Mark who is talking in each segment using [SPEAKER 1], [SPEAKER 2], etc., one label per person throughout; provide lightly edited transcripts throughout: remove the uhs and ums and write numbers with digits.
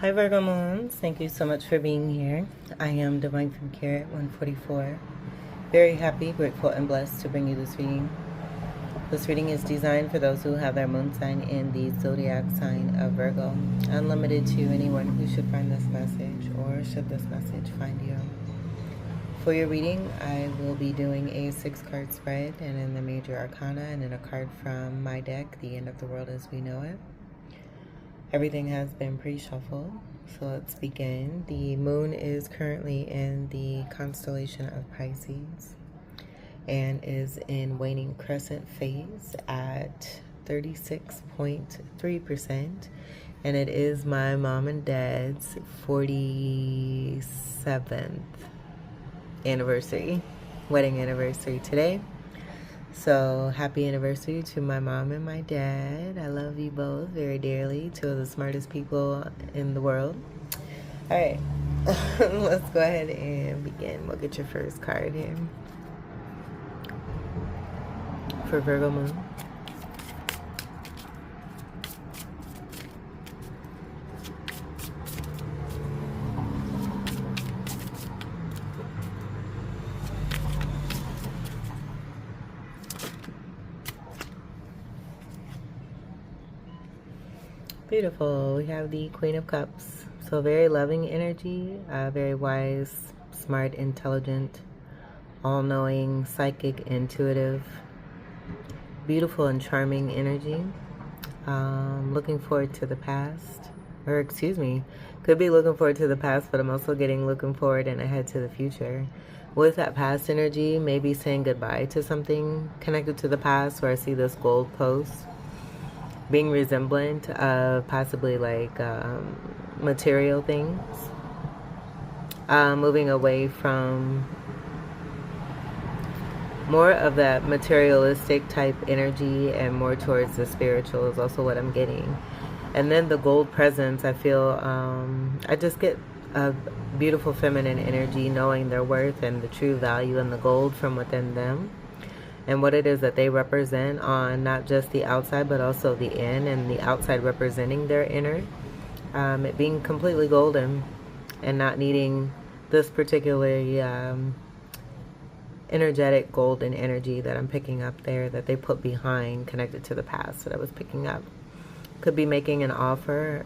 [SPEAKER 1] Hi Virgo Moons, thank you so much for being here. I am Divine from Carrot 144. Very happy, grateful, and blessed to bring you this reading. This reading is designed for those who have their moon sign in the zodiac sign of Virgo. Unlimited to anyone who should find this message or should this message find you. For your reading, I will be doing a 6-card spread and in the major arcana and in a card from my deck, The End of the World as We Know It. Everything has been pre-shuffled, so let's begin. The moon is currently in the constellation of Pisces and is in waning crescent phase at 36.3%. And it is my mom and dad's 47th anniversary, wedding anniversary today. So happy anniversary to my mom and my dad. I love you both very dearly. Two of the smartest people in the world. All right, let's go ahead and begin. We'll get your first card here for Virgo Moon. Beautiful. We have the Queen of Cups. So very loving energy, very wise, smart, intelligent, all-knowing, psychic, intuitive, beautiful and charming energy. Looking forward to the past, or excuse me, could be looking forward to the past, but I'm also looking forward and ahead to the future. With that past energy, maybe saying goodbye to something connected to the past, where I see this gold post being resemblant of possibly like material things. Moving away from more of that materialistic type energy and more towards the spiritual is also what I'm getting. And then the gold presence, I feel, I just get a beautiful feminine energy, knowing their worth and the true value in the gold from within them. And what it is that they represent on not just the outside, but also the in, and the outside representing their inner. It being completely golden and not needing this particularly energetic golden energy that I'm picking up there, that they put behind, connected to the past that I was picking up. Could be making an offer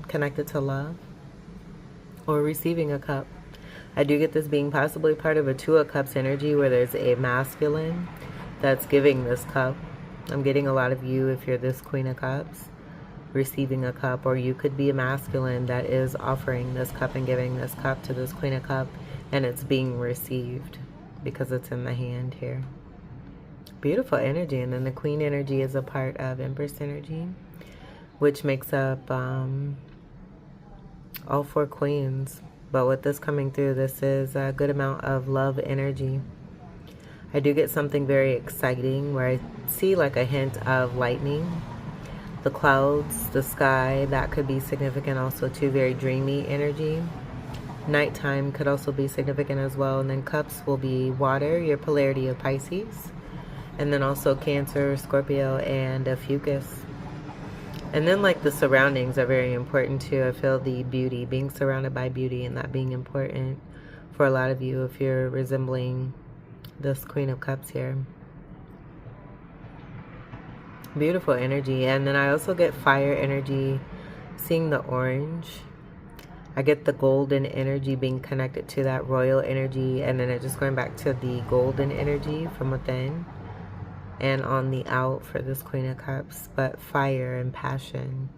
[SPEAKER 1] connected to love or receiving a cup. I do get this being possibly part of a Two of Cups energy, where there's a masculine that's giving this cup. I'm getting a lot of you, if you're this Queen of Cups, receiving a cup, or you could be a masculine that is offering this cup and giving this cup to this Queen of Cup, and it's being received because it's in the hand here. Beautiful energy. And then the Queen energy is a part of Empress energy, which makes up all 4 queens. But with this coming through, this is a good amount of love energy. I do get something very exciting where I see like a hint of lightning. The clouds, the sky, that could be significant also too. Very dreamy energy. Nighttime could also be significant as well. And then cups will be water, your polarity of Pisces. And then also Cancer, Scorpio, and a Fucus. And then like the surroundings are very important too. I feel the beauty, being surrounded by beauty, and that being important for a lot of you if you're resembling this Queen of Cups here. Beautiful energy. And then I also get fire energy, seeing the orange. I get the golden energy being connected to that royal energy, and then it just going back to the golden energy from within. And on the out for this Queen of Cups, but fire and passion.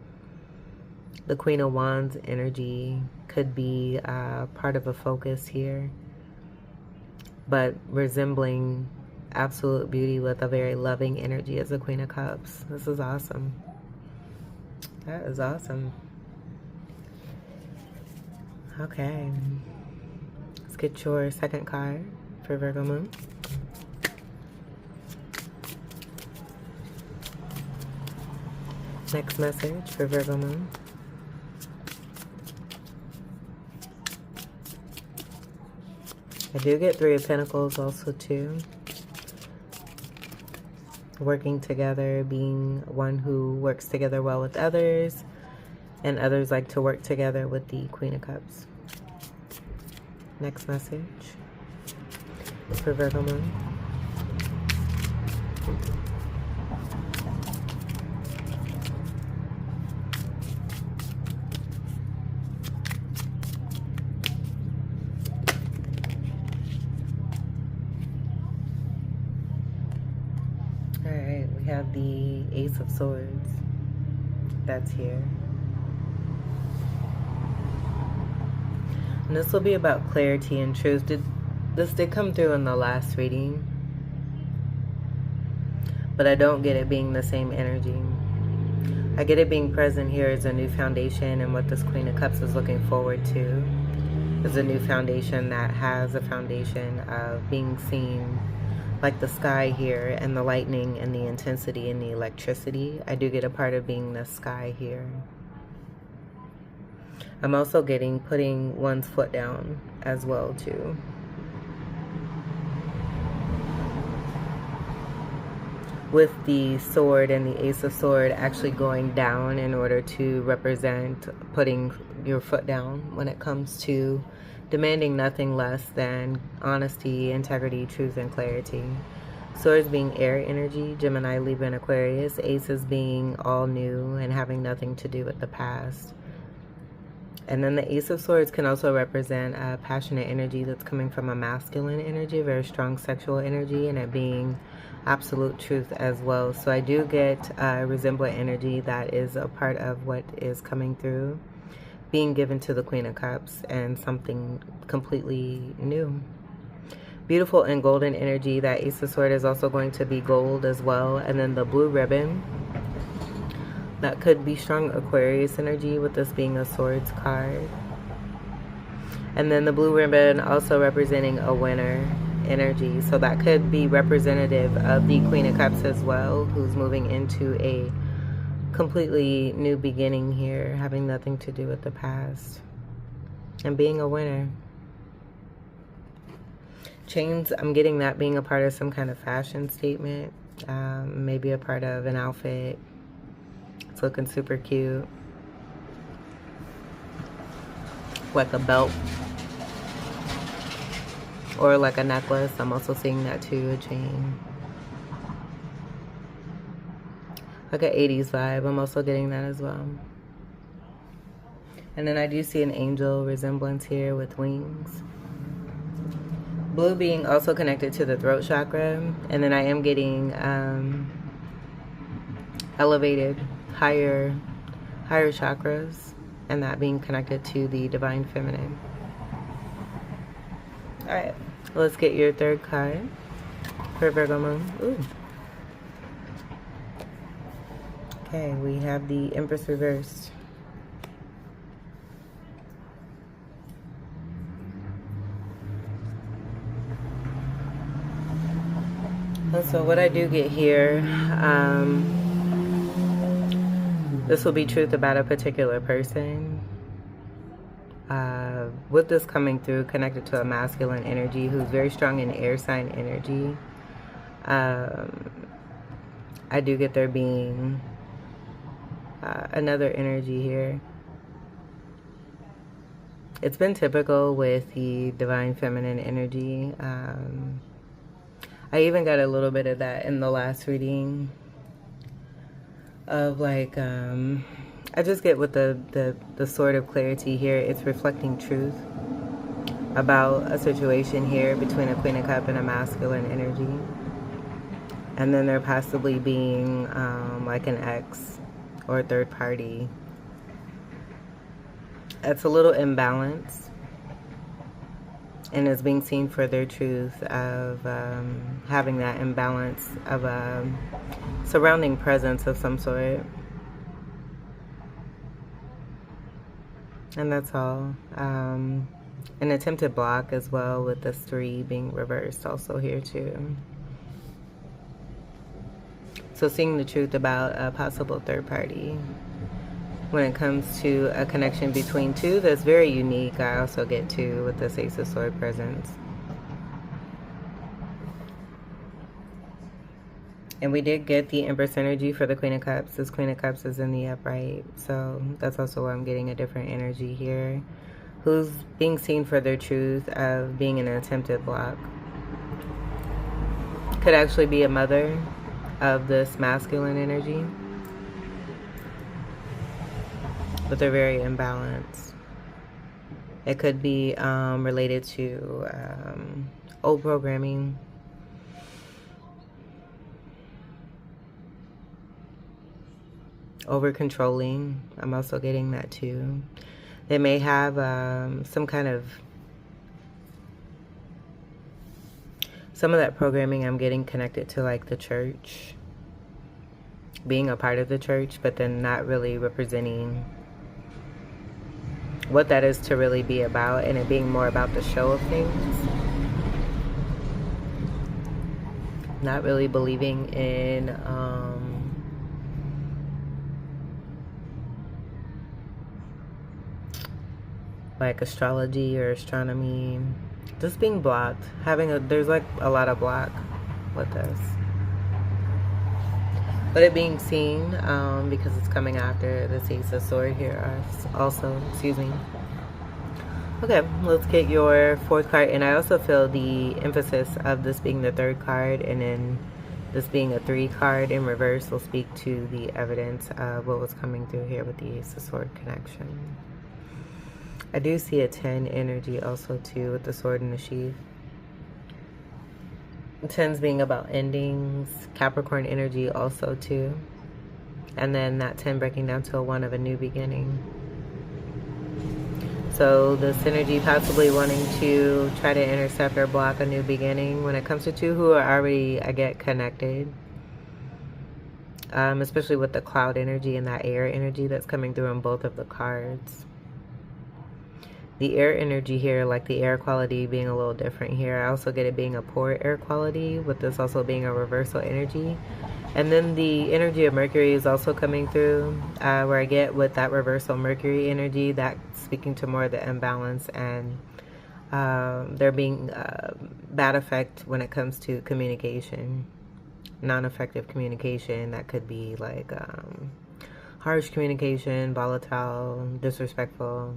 [SPEAKER 1] The Queen of Wands energy could be part of a focus here, but resembling absolute beauty with a very loving energy as a Queen of Cups. This is awesome. That is awesome. Okay, let's get your second card for Virgo Moon. Next message for Virgo Moon. I do get 3 of Pentacles also too. Working together, being one who works together well with others, and others like to work together with the Queen of Cups. Next message for Virgo moon. Alright, we have the Ace of Swords. That's here. And this will be about clarity and truth. This did come through in the last reading, but I don't get it being the same energy. I get it being present here as a new foundation, and what this Queen of Cups is looking forward to is a new foundation that has a foundation of being seen, like the sky here, and the lightning and the intensity and the electricity. I do get a part of being the sky here. I'm also getting putting one's foot down as well too. With the sword and the Ace of Sword actually going down in order to represent putting your foot down when it comes to demanding nothing less than honesty, integrity, truth, and clarity. Swords being air energy, Gemini, Libra, and Aquarius. Aces being all new and having nothing to do with the past. And then the Ace of Swords can also represent a passionate energy that's coming from a masculine energy, very strong sexual energy, and it being absolute truth as well. So I do get a resemblant energy that is a part of what is coming through, being given to the Queen of Cups, and something completely new. Beautiful and golden energy. That Ace of Swords is also going to be gold as well. And then the blue ribbon, that could be strong Aquarius energy, with this being a swords card. And then the blue ribbon also representing a winner energy. So that could be representative of the Queen of Cups as well, who's moving into a completely new beginning here, having nothing to do with the past, and being a winner. Chains, I'm getting that being a part of some kind of fashion statement, maybe a part of an outfit. It's looking super cute. Like a belt. Or like a necklace. I'm also seeing that too, a chain. Like an 80s vibe. I'm also getting that as well. And then I do see an angel resemblance here with wings. Blue being also connected to the throat chakra. And then I am getting elevated, higher chakras, and that being connected to the divine feminine. All right, let's get your third card for Virgo moon. Ooh. Okay, we have the Empress reversed. So what I do get here, this will be truth about a particular person. With this coming through, connected to a masculine energy who's very strong in air sign energy. I do get there being another energy here. It's been typical with the divine feminine energy. I even got a little bit of that in the last reading. Of like, I just get with the sword of clarity here. It's reflecting truth about a situation here between a Queen of Cups and a masculine energy. And then there possibly being like an ex or a third party. It's a little imbalanced. And is being seen for their truth of having that imbalance of a surrounding presence of some sort. And that's all. An attempted block as well, with this 3 being reversed also here too. So seeing the truth about a possible third party. When it comes to a connection between two that's very unique, I also get to with this Ace of Swords presence. And we did get the Empress energy for the Queen of Cups. This Queen of Cups is in the upright. So that's also why I'm getting a different energy here. Who's being seen for their truth of being an attempted block. Could actually be a mother of this masculine energy. But they're very imbalanced. It could be related to old programming. Over controlling. I'm also getting that too. They may have some of that programming I'm getting connected to like the church. Being a part of the church, but then not really representing what that is to really be about, and it being more about the show of things. Not really believing in like astrology or astronomy. Just being blocked. There's like a lot of block with this. But it being seen, because it's coming after the Ace of Swords here also, excuse me. Okay, let's get your fourth card. And I also feel the emphasis of this being the third card, and then this being a 3 card in reverse will speak to the evidence of what was coming through here with the Ace of Swords connection. I do see a 10 energy also too with the sword and the sheath. 10s being about endings, Capricorn energy also too. And then that 10 breaking down to a 1 of a new beginning. So this energy possibly wanting to try to intercept or block a new beginning when it comes to 2 who are already, I get, connected. Especially with the cloud energy and that air energy that's coming through on both of the cards. The air energy here, like the air quality being a little different here. I also get it being a poor air quality, with this also being a reversal energy. And then the energy of Mercury is also coming through, where I get with that reversal Mercury energy, that speaking to more of the imbalance and there being bad effect when it comes to communication. Non-effective communication, that could be like harsh communication, volatile, disrespectful.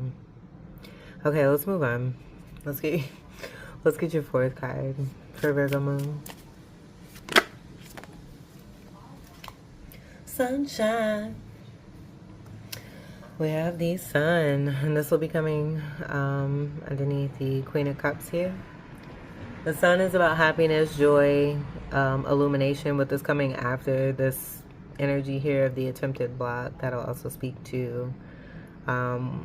[SPEAKER 1] Okay, let's move on. Let's get your fourth card for Virgo moon. Sunshine. We have the sun, and this will be coming underneath the Queen of Cups here. The sun is about happiness, joy, illumination, with this coming after this energy here of the attempted block. That'll also speak to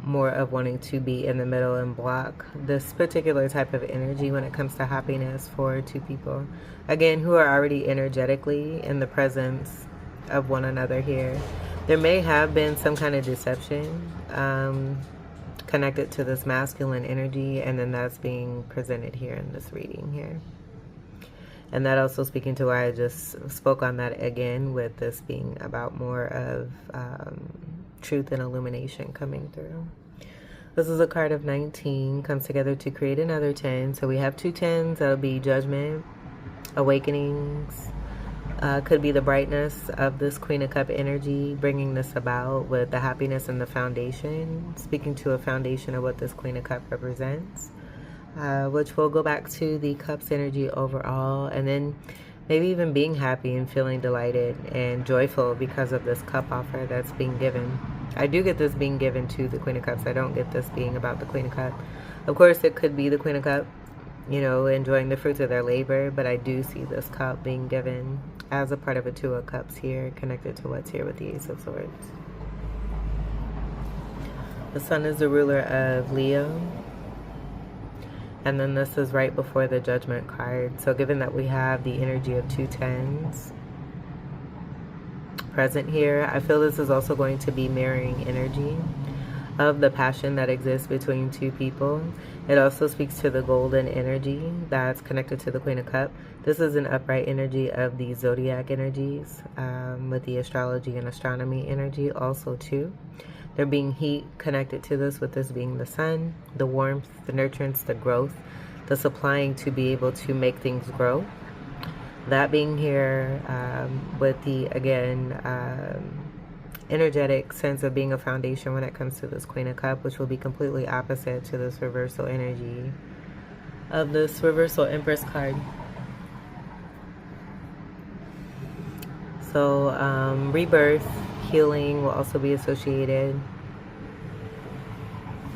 [SPEAKER 1] more of wanting to be in the middle and block this particular type of energy when it comes to happiness for 2 people, again, who are already energetically in the presence of one another here. There may have been some kind of deception connected to this masculine energy, and then that's being presented here in this reading here. And that also speaking to why I just spoke on that again, with this being about more of truth and illumination coming through. This is a card of 19, comes together to create another 10. So we have 2 10s. That'll be judgment, awakenings. Could be the brightness of this Queen of Cup energy, bringing this about with the happiness and the foundation, speaking to a foundation of what this Queen of Cup represents, which will go back to the Cups energy overall, and then maybe even being happy and feeling delighted and joyful because of this cup offer that's being given. I do get this being given to the Queen of Cups. I don't get this being about the Queen of Cups. Of course, it could be the Queen of Cups, you know, enjoying the fruits of their labor, but I do see this cup being given as a part of a 2 of Cups here, connected to what's here with the Ace of Swords. The Sun is the ruler of Leo. And then this is right before the Judgment card. So given that we have the energy of 2 10s present here, I feel this is also going to be mirroring energy of the passion that exists between 2 people. It also speaks to the golden energy that's connected to the Queen of Cups. This is an upright energy of the zodiac energies, with the astrology and astronomy energy also too. There being heat connected to this, with this being the sun, the warmth, the nurturance, the growth, the supplying to be able to make things grow. That being here with the, again, energetic sense of being a foundation when it comes to this Queen of Cups, which will be completely opposite to this reversal energy of this reversal Empress card. So rebirth, healing will also be associated.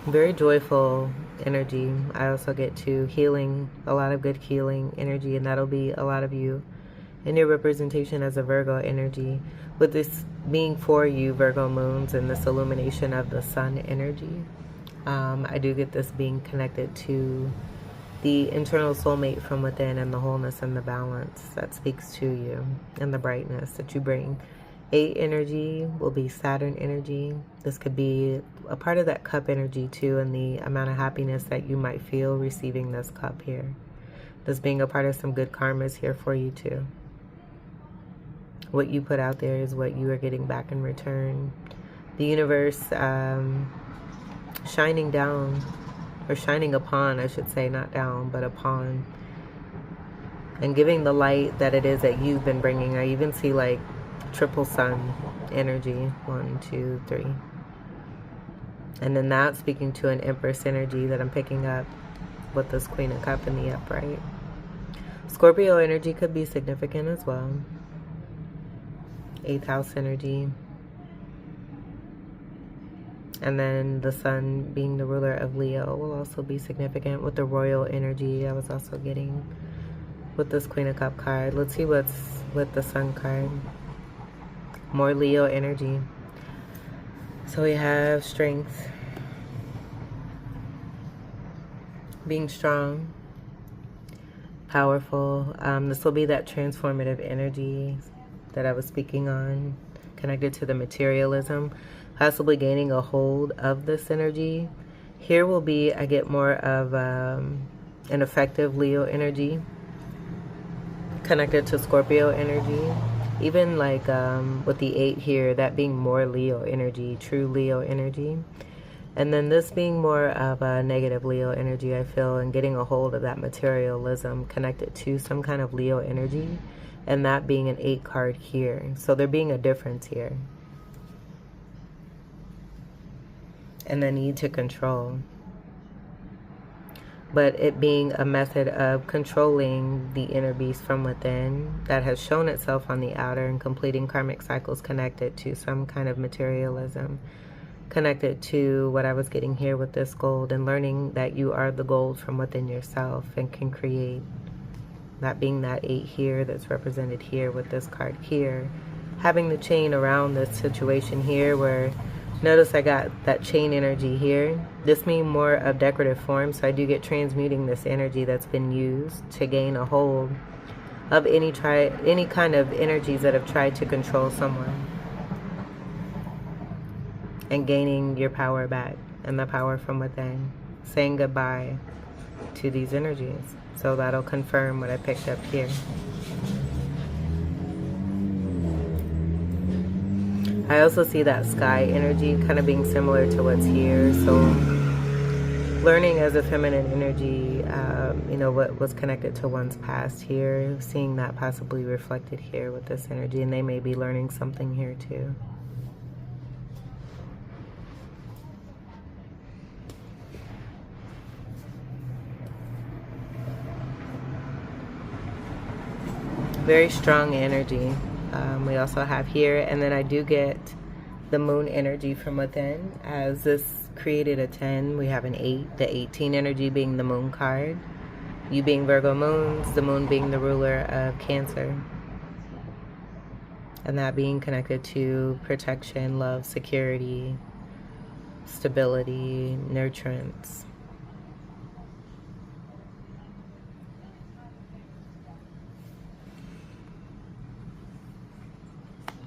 [SPEAKER 1] Very joyful energy. I also get to healing, a lot of good healing energy, and that'll be a lot of you in your representation as a Virgo energy. With this being for you, Virgo moons, and this illumination of the sun energy, I do get this being connected to the internal soulmate from within, and the wholeness and the balance that speaks to you, and the brightness that you bring. 8 energy will be Saturn energy. This could be a part of that cup energy too, and the amount of happiness that you might feel receiving this cup here. This being a part of some good karmas here for you too. What you put out there is what you are getting back in return. The universe shining down, or shining upon, I should say, not down, but upon, and giving the light that it is that you've been bringing. I even see like triple sun energy, 1, 2, 3. And then that speaking to an Empress energy that I'm picking up with this Queen of Cups in the upright. Scorpio energy could be significant as well. 8th house energy. And then the sun being the ruler of Leo will also be significant with the royal energy I was also getting with this Queen of Cups card. Let's see what's with the sun card. More Leo energy. So we have strength, being strong, powerful. This will be that transformative energy that I was speaking on, connected to the materialism, possibly gaining a hold of this energy. Here will be, I get more of an effective Leo energy connected to Scorpio energy. Even like with the 8 here, that being more Leo energy, true Leo energy. And then this being more of a negative Leo energy, I feel, and getting a hold of that materialism connected to some kind of Leo energy. And that being an 8 card here. So there being a difference here. And the need to control. But it being a method of controlling the inner beast from within that has shown itself on the outer, and completing karmic cycles connected to some kind of materialism, connected to what I was getting here with this gold, and learning that you are the gold from within yourself and can create. That being that 8 here that's represented here with this card here. Having the chain around this situation here, where notice I got that chain energy here. This means more of decorative form, so I do get transmuting this energy that's been used to gain a hold of any kind of energies that have tried to control someone, and gaining your power back and the power from within, saying goodbye to these energies. So that'll confirm what I picked up here. I also see that sky energy kind of being similar to what's here. So learning as a feminine energy, you know, what was connected to one's past here, seeing that possibly reflected here with this energy, and they may be learning something here too. Very strong energy. We also have here, and then I do get the moon energy from within. As this created a 10, we have an 8, the 18 energy being the moon card. You being Virgo moons, the moon being the ruler of Cancer. And that being connected to protection, love, security, stability, nurturance.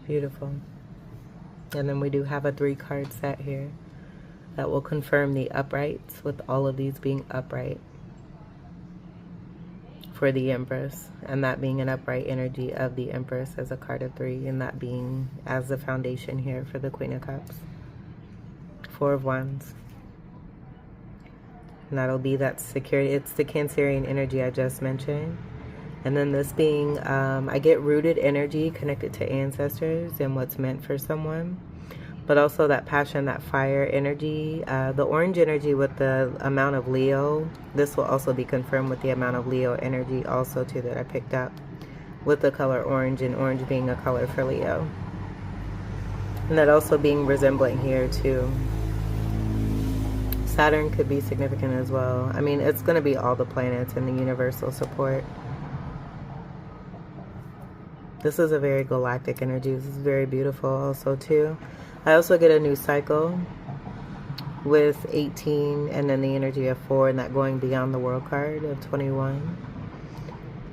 [SPEAKER 1] Beautiful. And then we do have a 3-card set here that will confirm the uprights, with all of these being upright for the Empress, and that being an upright energy of the Empress as a card of 3, and that being as the foundation here for the Queen of Cups. 4 of Wands. And that'll be that security. It's the Cancerian energy I just mentioned. And then this being, I get rooted energy connected to ancestors and what's meant for someone. But also that passion, that fire energy. The orange energy with the amount of Leo. This will also be confirmed with the amount of Leo energy also too that I picked up. With the color orange, and orange being a color for Leo. And that also being resembling here too. Saturn could be significant as well. I mean, it's going to be all the planets and the universal support. This is a very galactic energy. This is very beautiful also too. I also get a new cycle with 18 and then the energy of 4 and that going beyond the world card of 21.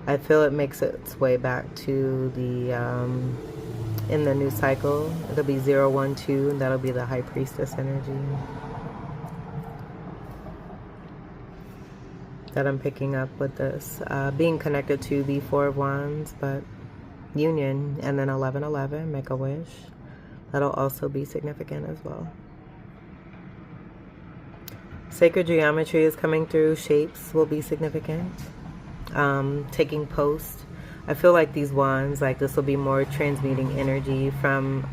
[SPEAKER 1] I feel it makes its way back to the, in the new cycle. It'll be 0, 1, 2 and that'll be the High Priestess energy that I'm picking up with this. Being connected to the 4 of Wands, but union, and then 1111, make a wish. That'll also be significant as well. Sacred geometry is coming through. Shapes will be significant. Taking post. I feel like these wands, like this will be more transmuting energy from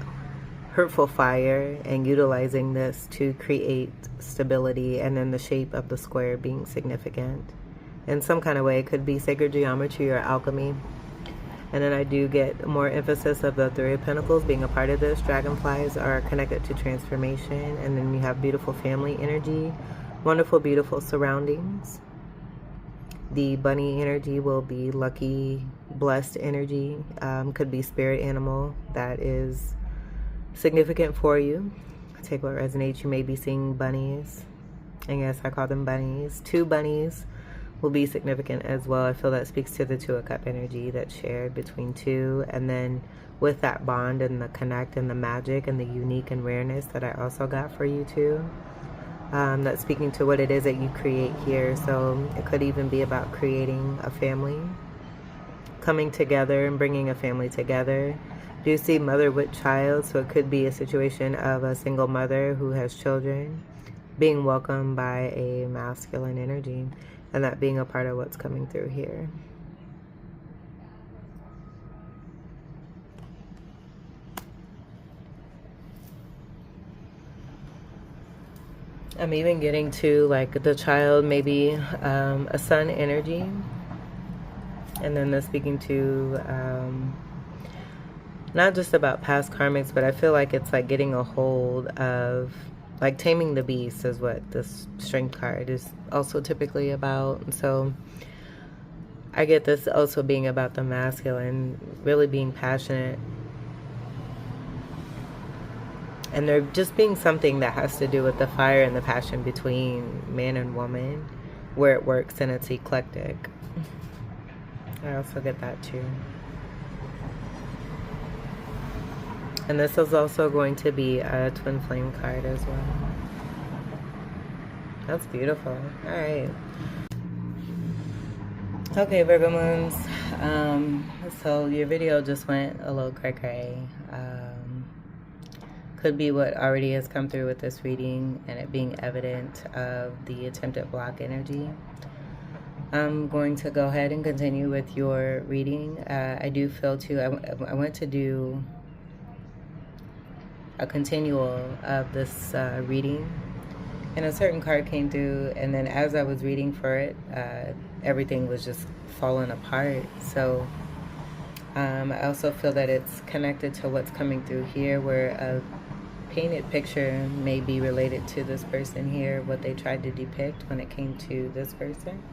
[SPEAKER 1] hurtful fire and utilizing this to create stability, and then the shape of the square being significant. In some kind of way, it could be sacred geometry or alchemy. And then I do get more emphasis of the 3 of Pentacles being a part of this. Dragonflies are connected to transformation. And then you have beautiful family energy. Wonderful, beautiful surroundings. The bunny energy will be lucky, blessed energy. Could be spirit animal that is significant for you. Take what resonates. You may be seeing bunnies. And yes, I call them bunnies. 2 bunnies will be significant as well. I feel that speaks to the 2 of Cup energy that's shared between 2, and then with that bond and the connect and the magic and the unique and rareness that I also got for you too. That's speaking to what it is that you create here. So it could even be about creating a family, coming together and bringing a family together. Do you see mother with child? So it could be a situation of a single mother who has children being welcomed by a masculine energy. And that being a part of what's coming through here. I'm even getting to like the child, maybe a son energy. And then they're speaking to not just about past karmics, but I feel like it's like getting a hold of, like taming the beast is what this strength card is also typically about. So I get this also being about the masculine, really being passionate. And there just being something that has to do with the fire and the passion between man and woman, where it works and it's eclectic. I also get that too. And this is also going to be a twin flame card as well. That's beautiful. All right. Okay, Virgo moons. So your video just went a little cray-cray. Could be what already has come through with this reading and it being evident of the attempted block energy. I'm going to go ahead and continue with your reading. I do feel too, I went to do a continual of this reading, and a certain card came through, and then as I was reading for it, everything was just falling apart. So I also feel that it's connected to what's coming through here, where a painted picture may be related to this person here, what they tried to depict when it came to this person.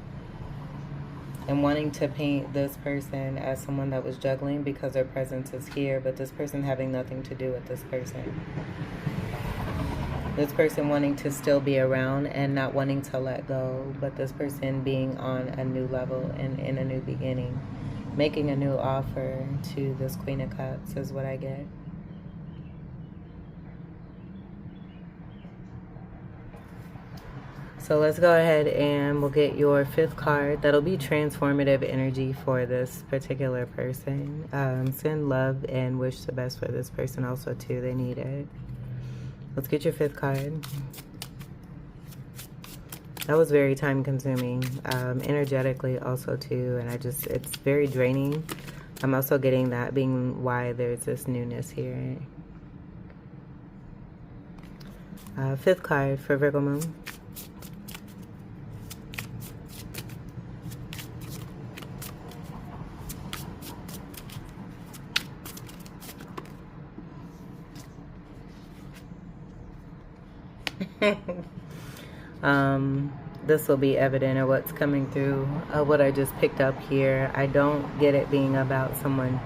[SPEAKER 1] And wanting to paint this person as someone that was juggling because their presence is here, but this person having nothing to do with this person. This person wanting to still be around and not wanting to let go, but this person being on a new level and in a new beginning. Making a new offer to this Queen of Cups is what I get. So let's go ahead and we'll get your 5th card. That'll be transformative energy for this particular person. Send love and wish the best for this person also too. They need it. Let's get your 5th card. That was very time consuming, energetically also too, and it's very draining. I'm also getting that being why there's this newness here. Fifth card for Virgo Moon. This will be evident of what's coming through, what I just picked up here. I don't get it being about someone.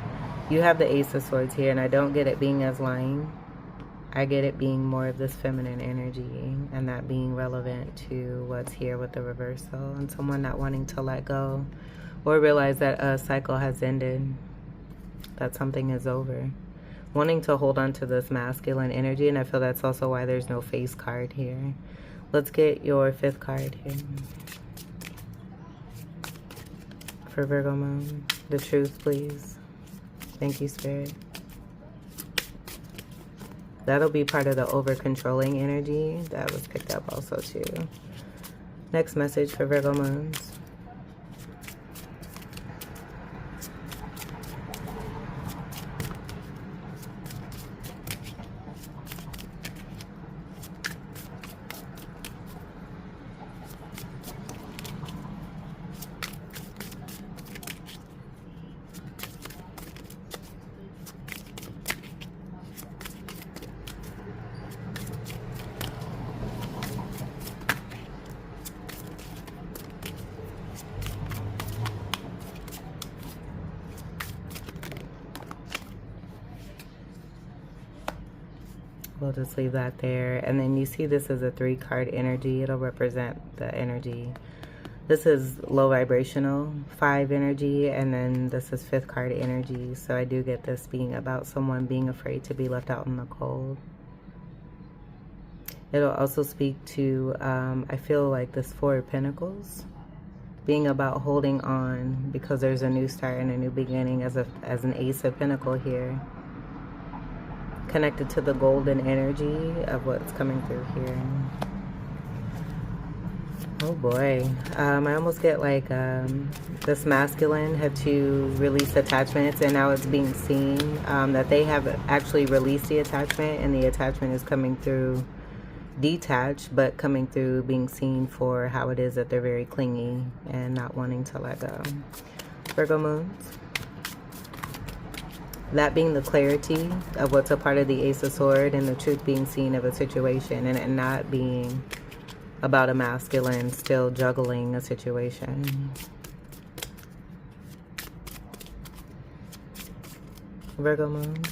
[SPEAKER 1] You have the Ace of Swords here, and I don't get it being as lying. I get it being more of this feminine energy, and that being relevant to what's here with the reversal, and someone not wanting to let go or realize that a cycle has ended, that something is over. Wanting to hold on to this masculine energy, and I feel that's also why there's no face card here. Let's get your fifth card here. For Virgo Moon, the truth, please. Thank you, Spirit. That'll be part of the over-controlling energy that was picked up also, too. Next message for Virgo Moons. We'll just leave that there. And then you see this is a 3-card energy. It'll represent the energy. This is low vibrational 5 energy, and then this is 5th card energy. So I do get this being about someone being afraid to be left out in the cold. It'll also speak to, I feel like this 4 of Pentacles being about holding on because there's a new start and a new beginning as an Ace of Pentacles here. Connected to the golden energy of what's coming through here. Oh boy. I almost get like this masculine had to release attachments, and now it's being seen that they have actually released the attachment, and the attachment is coming through detached, but coming through being seen for how it is that they're very clingy and not wanting to let go. Virgo Moons. That being the clarity of what's a part of the Ace of Swords, and the truth being seen of a situation, and it not being about a masculine still juggling a situation. Virgo Moon.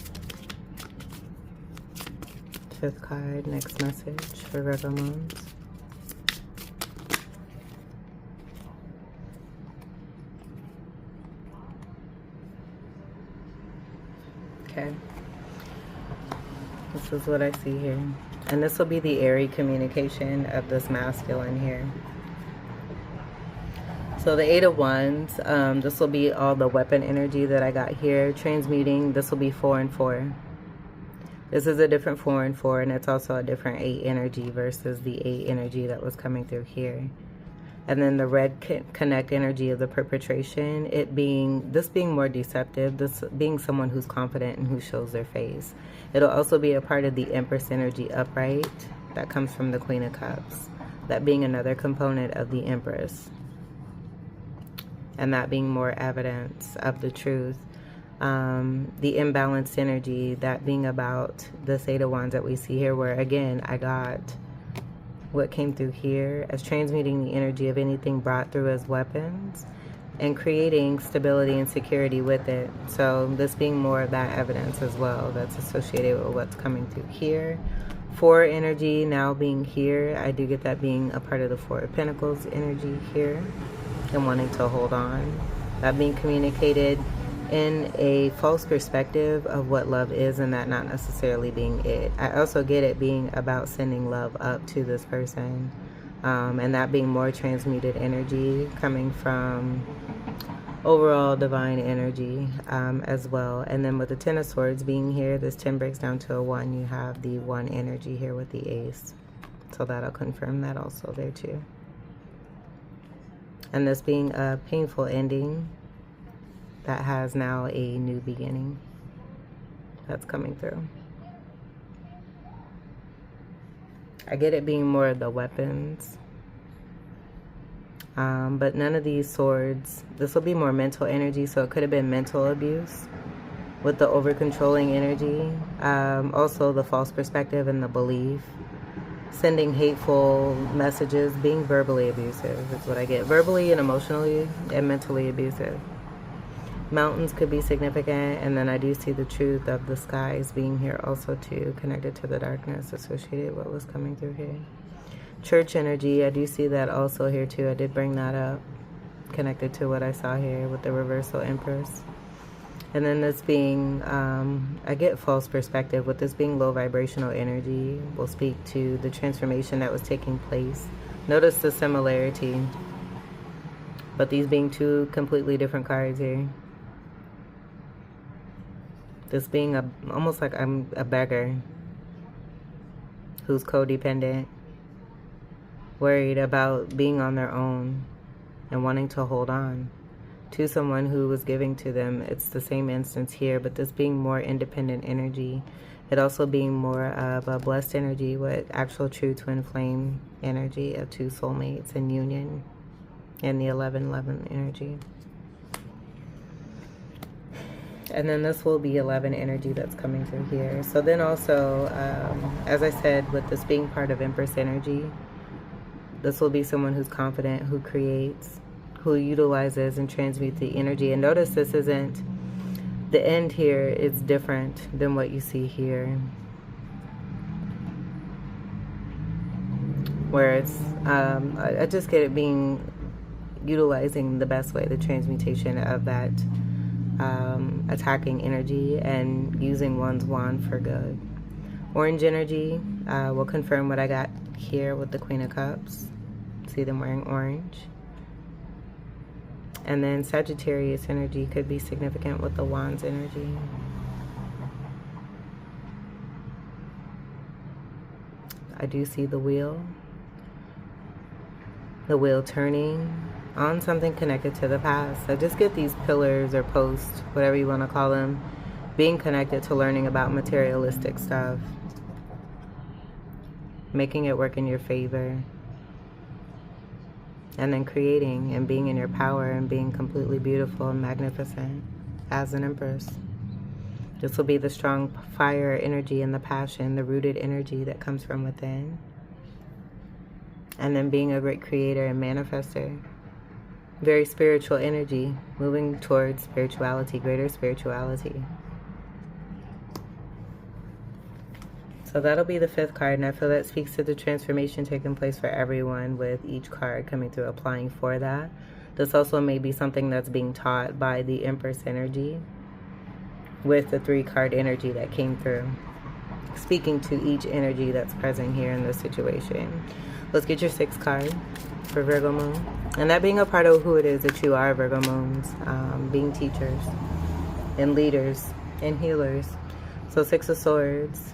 [SPEAKER 1] 5th card, next message for Virgo Moons. Okay, this is what I see here. And this will be the airy communication of this masculine here. So the 8 of Wands, this will be all the weapon energy that I got here. Transmuting, this will be 4 and 4. This is a different 4 and 4, and it's also a different 8 energy versus the 8 energy that was coming through here. And then the red connect energy of the perpetration, this being more deceptive, this being someone who's confident and who shows their face. It'll also be a part of the Empress energy upright that comes from the Queen of Cups. That being another component of the Empress. And that being more evidence of the truth. The imbalanced energy, that being about the 8 of Wands that we see here, where again, I got what came through here as transmuting the energy of anything brought through as weapons and creating stability and security with it. So this being more of that evidence as well that's associated with what's coming through here. 4 energy now being here, I do get that being a part of the 4 of Pentacles energy here and wanting to hold on. That being communicated in a false perspective of what love is, and that not necessarily being it. I also get it being about sending love up to this person, and that being more transmuted energy coming from overall divine energy as well. And then with the 10 of Swords being here, this 10 breaks down to a 1. You have the 1 energy here with the Ace, so that'll confirm that also there too. And this being a painful ending that has now a new beginning that's coming through. I get it being more of the weapons. But none of these swords, this will be more mental energy, so it could have been mental abuse with the over-controlling energy. Also the false perspective and the belief. Sending hateful messages, being verbally abusive is what I get. Verbally and emotionally and mentally abusive. Mountains could be significant, and then I do see the truth of the skies being here also too, connected to the darkness associated with what was coming through here. Church energy, I do see that also here too. I did bring that up, connected to what I saw here with the reversal Empress. And then this being, I get false perspective. With this being low vibrational energy, will speak to the transformation that was taking place. Notice the similarity, but these being two completely different cards here. This being almost like I'm a beggar who's codependent, worried about being on their own and wanting to hold on to someone who was giving to them. It's the same instance here, but this being more independent energy. It also being more of a blessed energy with actual true twin flame energy of two soulmates in union, and the 11-11 energy. And then this will be 11 energy that's coming through here. So then also, as I said, with this being part of Empress energy, this will be someone who's confident, who creates, who utilizes and transmutes the energy. And notice this isn't, the end here is different than what you see here. Where it's, I just get it being, utilizing the best way, the transmutation of that attacking energy and using one's wand for good. Orange energy will confirm what I got here with the Queen of Cups. See them wearing orange. And then Sagittarius energy could be significant with the Wands energy. I do see the wheel turning on something connected to the past. I just get these pillars or posts, whatever you want to call them, being connected to learning about materialistic stuff, making it work in your favor, and then creating and being in your power and being completely beautiful and magnificent as an Empress. This will be the strong fire energy and the passion, the rooted energy that comes from within. And then being a great creator and manifester. Very spiritual energy, moving towards spirituality, greater spirituality. So that'll be the 5th card, and I feel that speaks to the transformation taking place for everyone with each card coming through, applying for that. This also may be something that's being taught by the Empress energy with the 3-card energy that came through, speaking to each energy that's present here in this situation. Let's get your 6th card for Virgo Moon. And that being a part of who it is that you are, Virgo Moons, being teachers and leaders and healers. So 6 of Swords.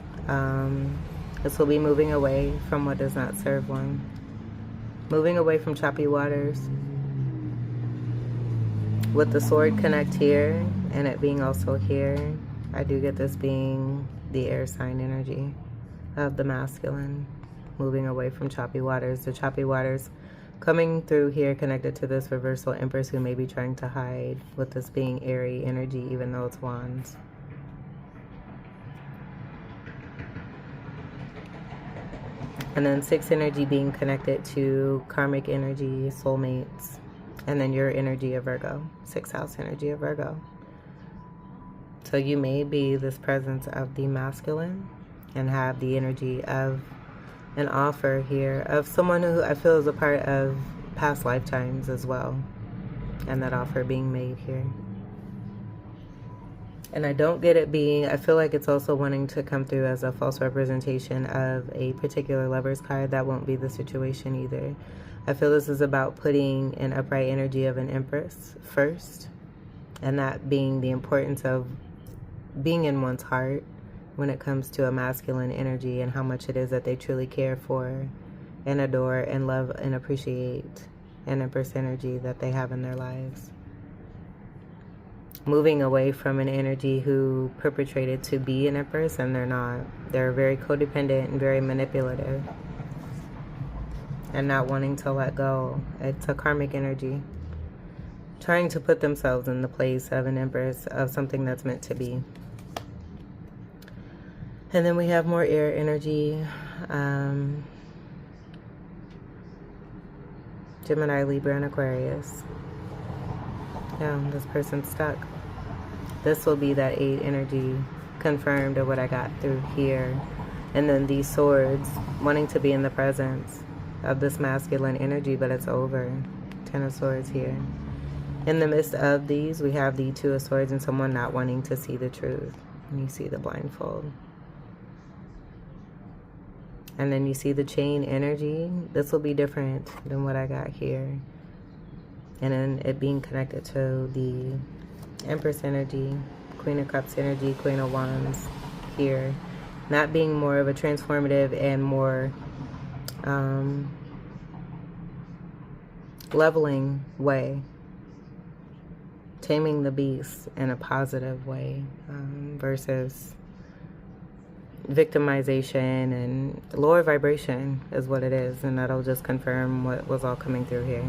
[SPEAKER 1] This will be moving away from what does not serve one. Moving away from choppy waters. With the sword connect here and it being also here, I do get this being the air sign energy of the masculine. Moving away from choppy waters. The choppy waters coming through here connected to this reversal Empress who may be trying to hide, with this being airy energy even though it's wands. And then 6 energy being connected to karmic energy, soulmates, and then your energy of Virgo, 6th house energy of Virgo. So you may be this presence of the masculine and have the energy of an offer here of someone who I feel is a part of past lifetimes as well, and that offer being made here. And I don't get it being, I feel like it's also wanting to come through as a false representation of a particular lover's card. That won't be the situation either. I feel this is about putting an upright energy of an Empress first, and that being the importance of being in one's heart when it comes to a masculine energy and how much it is that they truly care for and adore and love and appreciate and Empress energy that they have in their lives. Moving away from an energy who perpetrated to be an Empress, and they're not. They're very codependent and very manipulative. And not wanting to let go. It's a karmic energy. Trying to put themselves in the place of an Empress, of something that's meant to be. And then we have more air energy. Gemini, Libra, and Aquarius. Yeah, this person's stuck. This will be that 8 energy confirmed of what I got through here. And then these swords, wanting to be in the presence of this masculine energy, but it's over. 10 of Swords here. In the midst of these, we have the 2 of Swords and someone not wanting to see the truth. And you see the blindfold. And then you see the chain energy. This will be different than what I got here. And then it being connected to the Empress energy, Queen of Cups energy, Queen of Wands here. Not being more of a transformative and more leveling way. Taming the beast in a positive way versus victimization and lower vibration is what it is. And that'll just confirm what was all coming through here.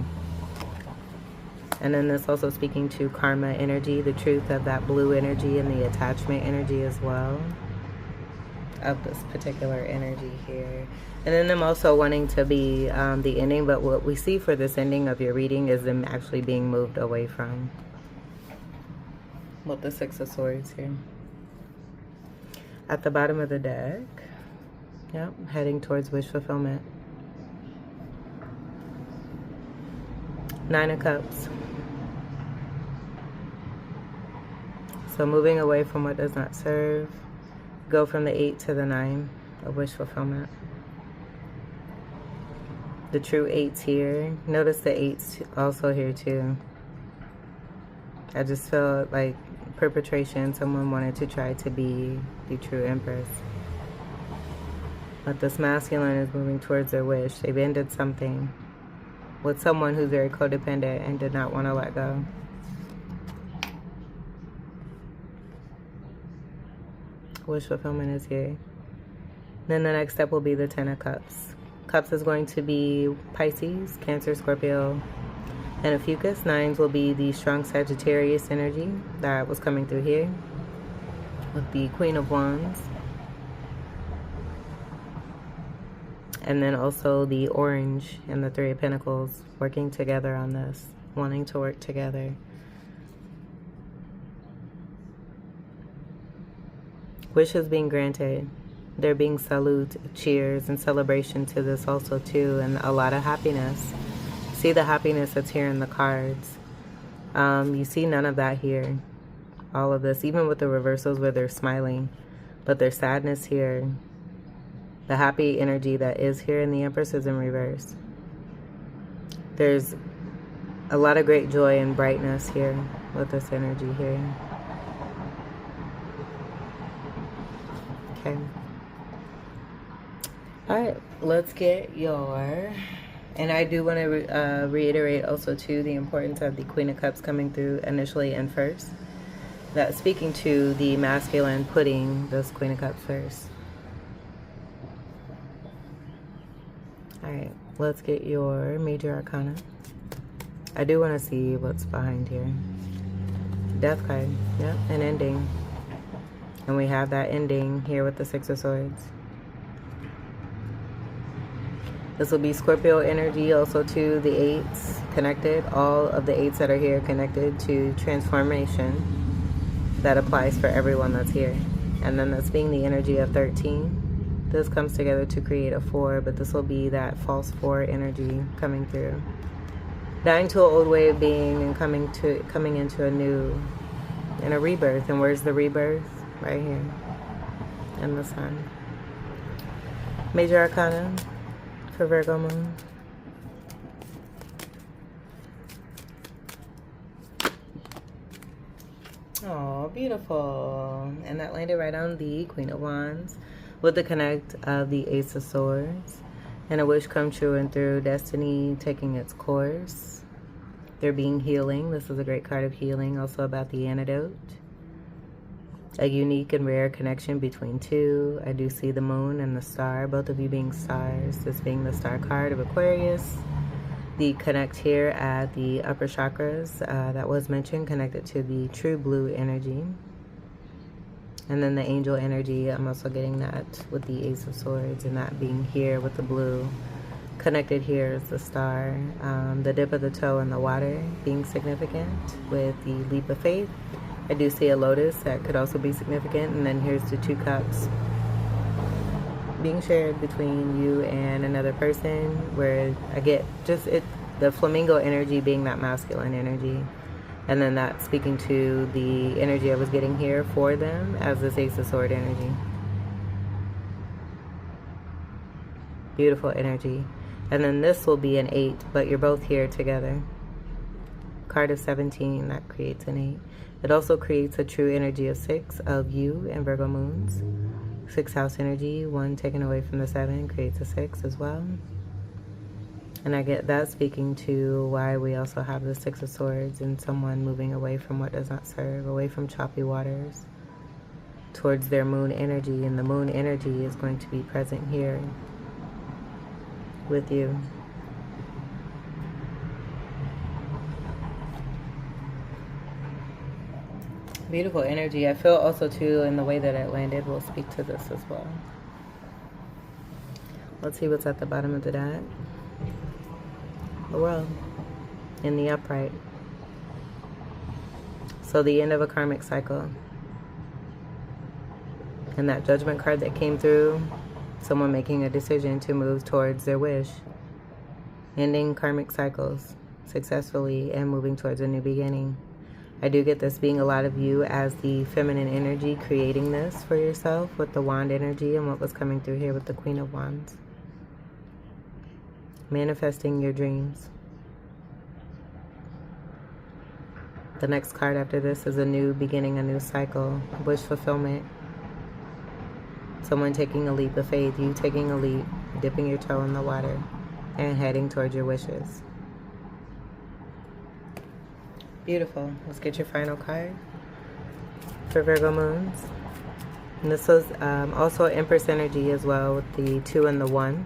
[SPEAKER 1] And then this also speaking to karma energy, the truth of that blue energy and the attachment energy as well of this particular energy here. And then them also wanting to be the ending, but what we see for this ending of your reading is them actually being moved away from. With the 6 of Swords here. At the bottom of the deck, yep, heading towards wish fulfillment. 9 of Cups. So moving away from what does not serve. Go from the 8 to the 9 of wish fulfillment. The true 8's here. Notice the 8's also here too. I just feel like perpetration. Someone wanted to try to be the true Empress. But this masculine is moving towards their wish. They've ended something with someone who's very codependent and did not want to let go. Wish fulfillment is here. Then the next step will be the 10 of Cups. Cups is going to be Pisces, Cancer, Scorpio, and a Fucus. 9s will be the strong Sagittarius energy that was coming through here with the Queen of Wands. And then also the Orange and the 3 of Pentacles working together on this, wanting to work together. Wishes being granted. There being salute, cheers, and celebration to this also too, and a lot of happiness. See the happiness that's here in the cards. You see none of that here. All of this, even with the reversals where they're smiling, but there's sadness here. The happy energy that is here in the Empress is in reverse. There's a lot of great joy and brightness here with this energy here. Okay. Alright, let's get your... And I do want to reiterate also too the importance of the Queen of Cups coming through initially and first. That's speaking to the masculine putting this Queen of Cups first. Alright, let's get your major arcana. I do want to see what's behind here. Death card, yep, an ending. And we have that ending here with the 6 of Swords. This will be Scorpio energy also to the 8s connected. All of the 8s that are here connected to transformation. That applies for everyone that's here. And then that's being the energy of 13. This comes together to create a 4, but this will be that false 4 energy coming through. Dying to an old way of being and coming into a new, and a rebirth. And where's the rebirth? Right here. And the Sun. Major arcana for Virgo moon. Oh, beautiful. And that landed right on the Queen of Wands with the connect of the Ace of Swords. And a wish come true and through, destiny taking its course. There being healing. This is a great card of healing, also about the antidote. A unique and rare connection between two. I do see the moon and the star, both of you being stars. This being the star card of Aquarius. The connect here at the upper chakras that was mentioned, connected to the true blue energy. And then the angel energy, I'm also getting that with the Ace of Swords, and that being here with the blue. Connected here is the star. The dip of the toe in the water being significant with the leap of faith. I do see a lotus that could also be significant. And then here's the 2 cups being shared between you and another person, where I get just the flamingo energy being that masculine energy. And then that speaking to the energy I was getting here for them as this Ace of Sword energy. Beautiful energy. And then this will be an 8, but you're both here together. Card of 17, that creates an 8. It also creates a true energy of 6 of you and Virgo moons. 6th house energy, 1 taken away from the 7 creates a 6 as well. And I get that speaking to why we also have the 6 of Swords and someone moving away from what does not serve, away from choppy waters, towards their moon energy. And the moon energy is going to be present here with you. Beautiful energy. I feel also too in the way that it landed will speak to this as well. Let's see what's at the bottom of the deck. The World in the upright. So the end of a karmic cycle. And that Judgment card that came through, someone making a decision to move towards their wish. Ending karmic cycles successfully and moving towards a new beginning. I do get this being a lot of you as the feminine energy creating this for yourself with the wand energy and what was coming through here with the Queen of Wands. Manifesting your dreams. The next card after this is a new beginning, a new cycle, wish fulfillment. Someone taking a leap of faith, you taking a leap, dipping your toe in the water, and heading towards your wishes. Beautiful. Let's get your final card for Virgo moons. And this was also Empress energy as well with the 2 and the 1.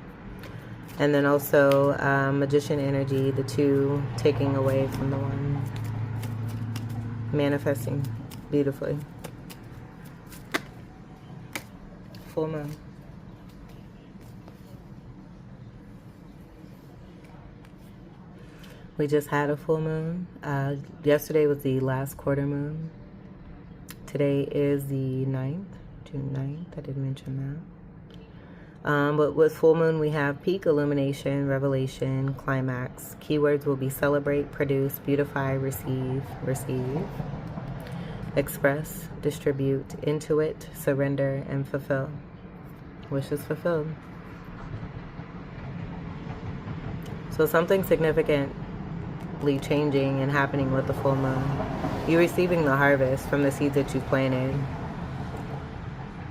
[SPEAKER 1] And then also Magician energy, the 2 taking away from the 1. Manifesting beautifully. Full moon. We just had a full moon. Yesterday was the last quarter moon. Today is the 9th, June 9th. I did mention that. But with full moon, we have peak, illumination, revelation, climax. Keywords will be celebrate, produce, beautify, receive, express, distribute, intuit, surrender, and fulfill. Wishes fulfilled. So something significantly changing and happening with the full moon. You're receiving the harvest from the seeds that you've planted.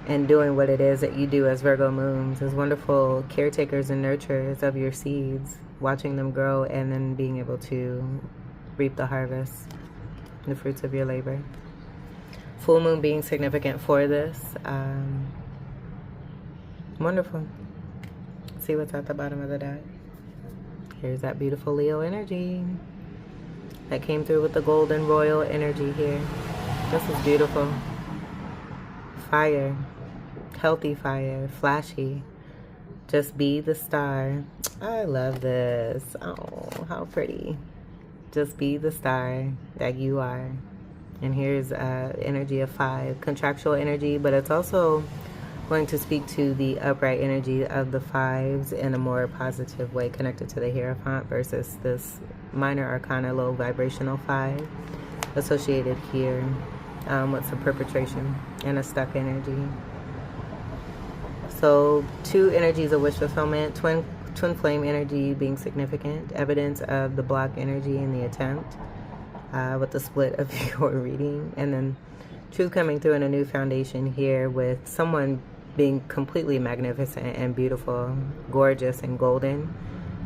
[SPEAKER 1] And doing what it is that you do as Virgo moons, as wonderful caretakers and nurturers of your seeds, watching them grow and then being able to reap the harvest, the fruits of your labor. Full moon being significant for this. Wonderful. See what's at the bottom of the deck. Here's that beautiful Leo energy that came through with the golden royal energy here. This is beautiful. Fire. Healthy fire, flashy. Just be the star. I love this. Oh, how pretty. Just be the star that you are. And here's energy of 5, contractual energy, but it's also going to speak to the upright energy of the 5s in a more positive way, connected to the Hierophant versus this minor arcana, low vibrational 5 associated here with some perpetration and a stuck energy. So 2 energies of wish fulfillment, twin flame energy being significant, evidence of the block energy in the attempt with the split of your reading, and then truth coming through in a new foundation here with someone being completely magnificent and beautiful, gorgeous and golden,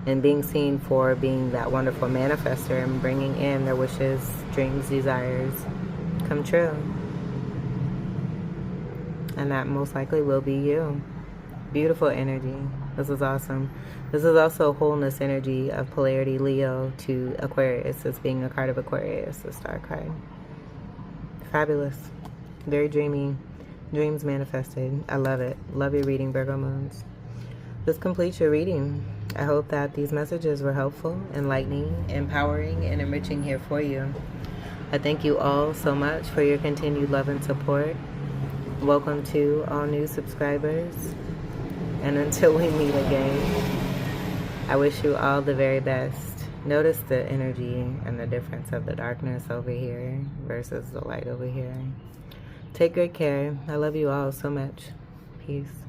[SPEAKER 1] and being seen for being that wonderful manifester and bringing in their wishes, dreams, desires come true. And that most likely will be you. Beautiful energy. This is awesome. This is also wholeness energy of polarity Leo to Aquarius. This being a card of Aquarius, the star card. Fabulous. Very dreamy. Dreams manifested. I love it. Love your reading, Virgo moons. This completes your reading. I hope that these messages were helpful, enlightening, empowering, and enriching here for you. I thank you all so much for your continued love and support. Welcome to all new subscribers. And until we meet again, I wish you all the very best. Notice the energy and the difference of the darkness over here versus the light over here. Take great care. I love you all so much. Peace.